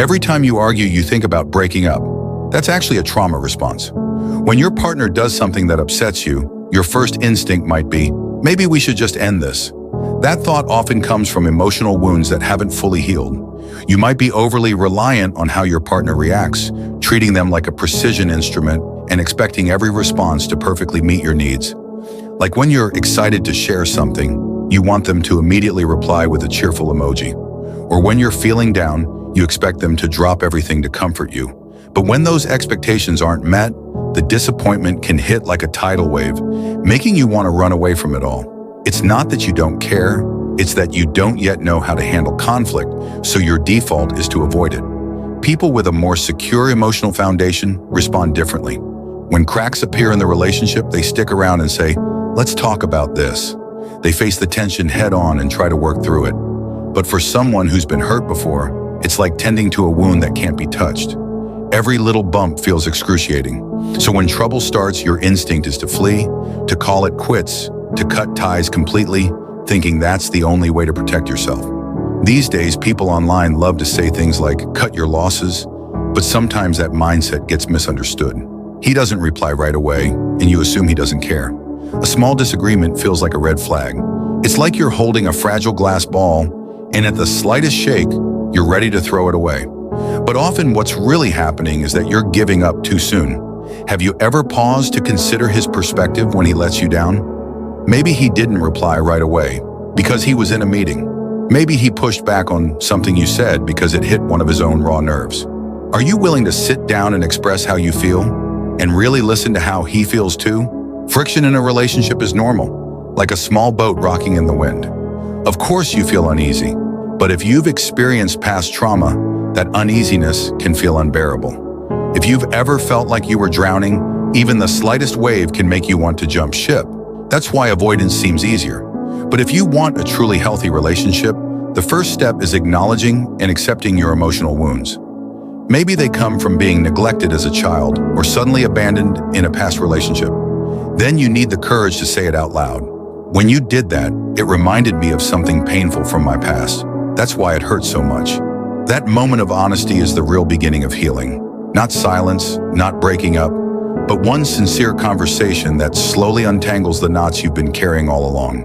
Every time you argue, you think about breaking up. That's actually a trauma response. When your partner does something that upsets you, your first instinct might be, maybe we should just end this. That thought often comes from emotional wounds that haven't fully healed. You might be overly reliant on how your partner reacts, treating them like a precision instrument and expecting every response to perfectly meet your needs. Like when you're excited to share something, you want them to immediately reply with a cheerful emoji. Or when you're feeling down, you expect them to drop everything to comfort you. But when those expectations aren't met, the disappointment can hit like a tidal wave, making you want to run away from it all. It's not that you don't care, it's that you don't yet know how to handle conflict, so your default is to avoid it. People with a more secure emotional foundation respond differently. When cracks appear in the relationship, they stick around and say, "Let's talk about this." They face the tension head on and try to work through it. But for someone who's been hurt before, it's like tending to a wound that can't be touched. Every little bump feels excruciating. So when trouble starts, your instinct is to flee, to call it quits, to cut ties completely, thinking that's the only way to protect yourself. These days, people online love to say things like, "cut your losses," but sometimes that mindset gets misunderstood. He doesn't reply right away, and you assume he doesn't care. A small disagreement feels like a red flag. It's like you're holding a fragile glass ball, and at the slightest shake, you're ready to throw it away. But often what's really happening is that you're giving up too soon. Have you ever paused to consider his perspective when he lets you down? Maybe he didn't reply right away because he was in a meeting. Maybe he pushed back on something you said because it hit one of his own raw nerves. Are you willing to sit down and express how you feel and really listen to how he feels too? Friction in a relationship is normal, like a small boat rocking in the wind. Of course you feel uneasy, but if you've experienced past trauma, that uneasiness can feel unbearable. If you've ever felt like you were drowning, even the slightest wave can make you want to jump ship. That's why avoidance seems easier. But if you want a truly healthy relationship, the first step is acknowledging and accepting your emotional wounds. Maybe they come from being neglected as a child or suddenly abandoned in a past relationship. Then you need the courage to say it out loud. When you did that, it reminded me of something painful from my past. That's why it hurts so much. That moment of honesty is the real beginning of healing. Not silence, not breaking up, but one sincere conversation that slowly untangles the knots you've been carrying all along.